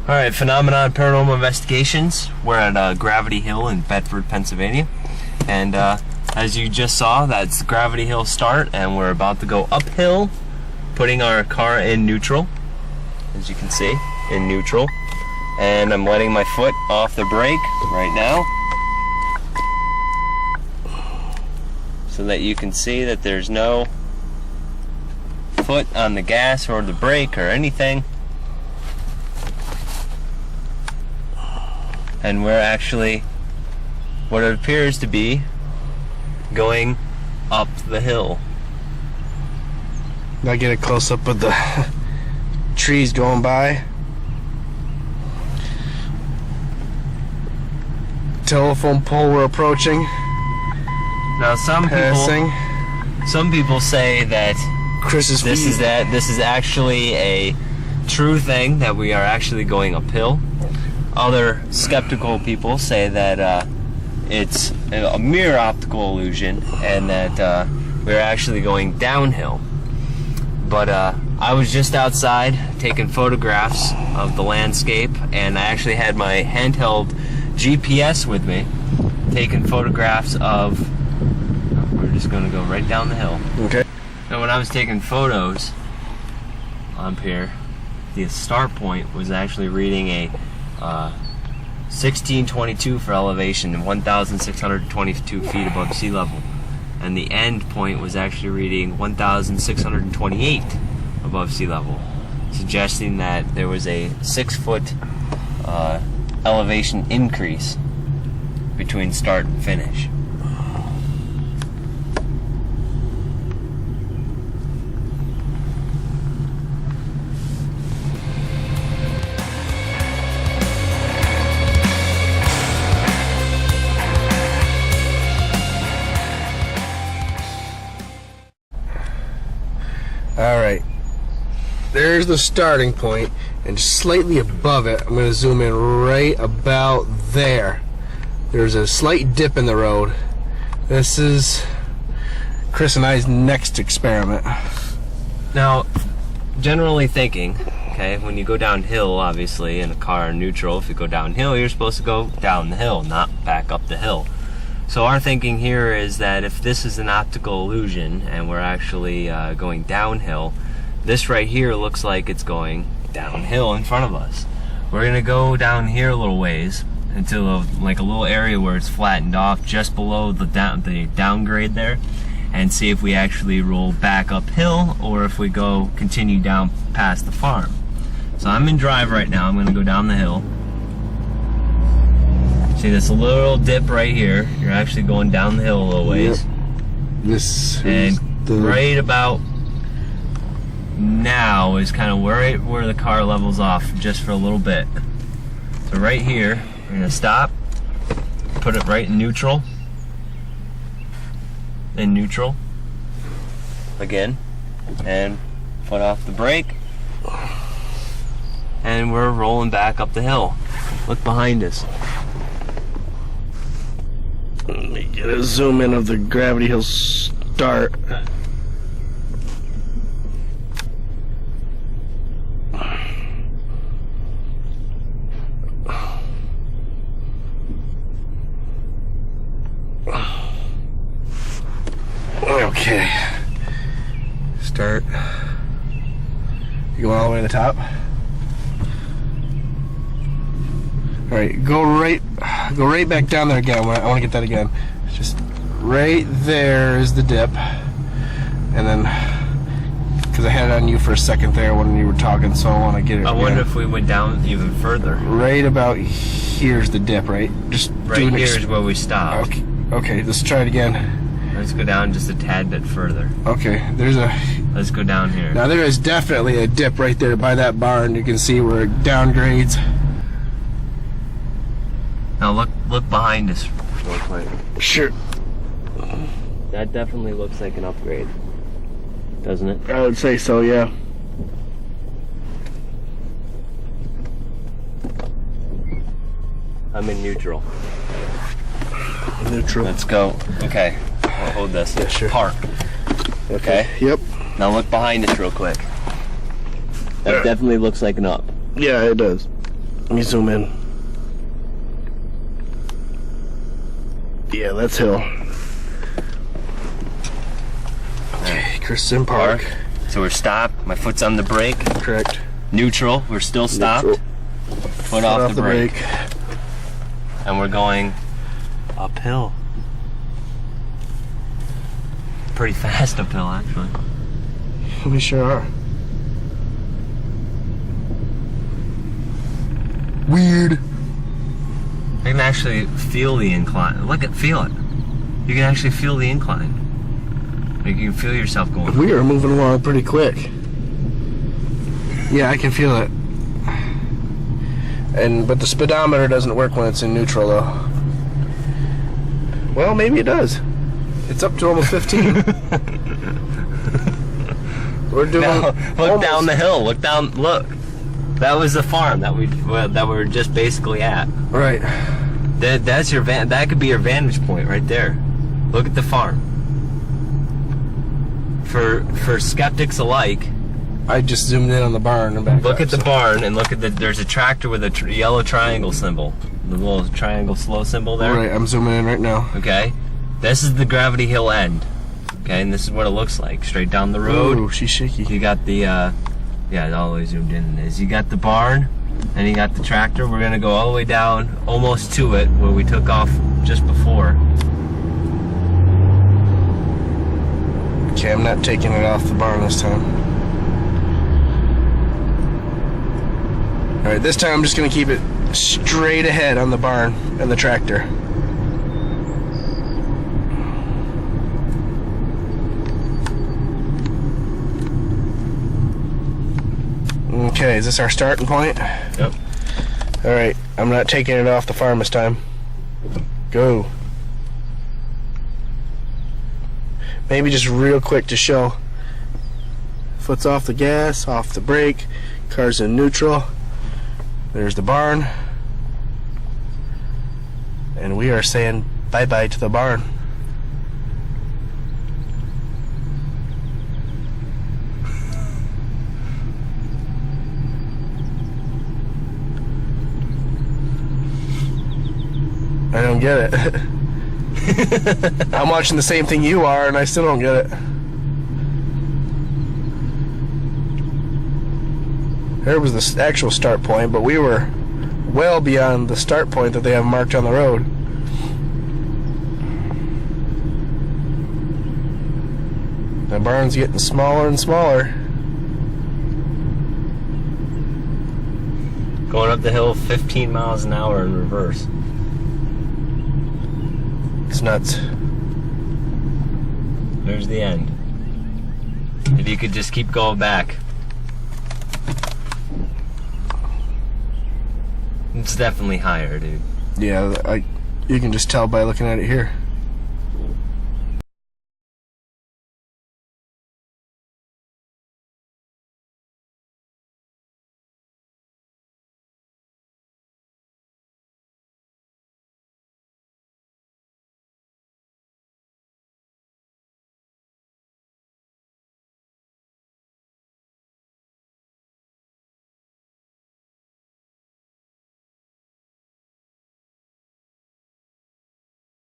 Alright, Phenomenon Paranormal Investigations. We're at Gravity Hill in Bedford, Pennsylvania. And as you just saw, that's Gravity Hill start, and we're about to go uphill, putting our car in neutral. As you can see, in neutral. And I'm letting my foot off the brake right now, so that you can see that there's no foot on the gas or the brake or anything. And we're actually, what it appears to be, going up the hill. I get a close up of the trees going by. Telephone pole we're approaching. Now some people say that Chris's this is actually a true thing, that we are actually going uphill. Other skeptical people say that it's a mere optical illusion and that we're actually going downhill. But I was just outside taking photographs of the landscape, and I actually had my handheld GPS with me, taking photographs of... We're just going to go right down the hill. Okay. And when I was taking photos up here, the start point was actually reading a 1622 for elevation and 1,622 feet above sea level, and the end point was actually reading 1,628 above sea level, suggesting that there was a 6-foot elevation increase between start and finish. Alright, there's the starting point, and just slightly above it, I'm going to zoom in right about there. There's a slight dip in the road. This is Chris and I's next experiment. Now, generally thinking, okay, when you go downhill, obviously, in a car in neutral, if you go downhill, you're supposed to go down the hill, not back up the hill. So our thinking here is that if this is an optical illusion and we're actually going downhill, this right here looks like it's going downhill in front of us. We're gonna go down here a little ways until like a little area where it's flattened off just below the downgrade there, and see if we actually roll back uphill or if we continue down past the farm. So I'm in drive right now. I'm gonna go down the hill. See this little dip right here? You're actually going down the hill a little ways. Yep. This and right about now is kind of where the car levels off just for a little bit. So right here, we're gonna stop, put it right in neutral, again, and put off the brake, and we're rolling back up the hill. Look behind us. Let me get a zoom in of the Gravity Hill start. Okay. Start. You going all the way to the top? Alright, go right back down there again. I want to get that again. Just right there is the dip. And then, because I had it on you for a second there when you were talking, so I want to get it. I wonder if we went down even further. Right about here's the dip, right? Just right here is where we stopped. Okay, let's try it again. Let's go down just a tad bit further. Okay, let's go down here. Now there is definitely a dip right there by that barn. You can see where it downgrades. Now look behind us real quick. Sure. That definitely looks like an upgrade, doesn't it? I would say so, yeah. I'm in neutral. Neutral. Let's go. Okay. I'll hold this. Yeah, sure. Park. Okay? Yep. Now look behind us real quick. That definitely looks like an up. Yeah, it does. Let me zoom in. Yeah, that's hill. Okay, Christensen Park. So we're stopped. My foot's on the brake. Correct. Neutral. We're still stopped. Neutral. Foot off the brake. And we're going uphill. Pretty fast uphill, actually. We sure are. Weird. I can actually feel the incline. Feel it. You can actually feel the incline. Like you can feel yourself going. We are moving along pretty quick. Yeah, I can feel it. But the speedometer doesn't work when it's in neutral, though. Well, maybe it does. It's up to almost 15. We're doing. Now, look down the hill. Look down. Look. That was the farm that we were just basically at. Right. That's your that could be your vantage point right there. Look at the farm. For skeptics alike, I just zoomed in on the barn and back. Look at the barn and look at there's a tractor with a yellow triangle symbol. The little triangle slow symbol there. Right, I'm zooming in right now. Okay. This is the Gravity Hill end. Okay, and this is what it looks like. Straight down the road. Ooh, she's shaky. You got the yeah, all the way zoomed in is you got the barn and you got the tractor. We're gonna go all the way down almost to it where we took off just before. Okay, I'm not taking it off the barn this time. Alright, this time I'm just gonna keep it straight ahead on the barn and the tractor. Okay, is this our starting point? Yep. Alright, I'm not taking it off the farm this time. Go. Maybe just real quick to show. Foot's off the gas, off the brake, car's in neutral. There's the barn. And we are saying bye-bye to the barn. I don't get it. I'm watching the same thing you are, and I still don't get it. There was the actual start point, but we were well beyond the start point that they have marked on the road. The barn's getting smaller and smaller. Going up the hill 15 miles an hour in reverse. It's nuts. There's the end. If you could just keep going back. It's definitely higher, dude. Yeah, you can just tell by looking at it here.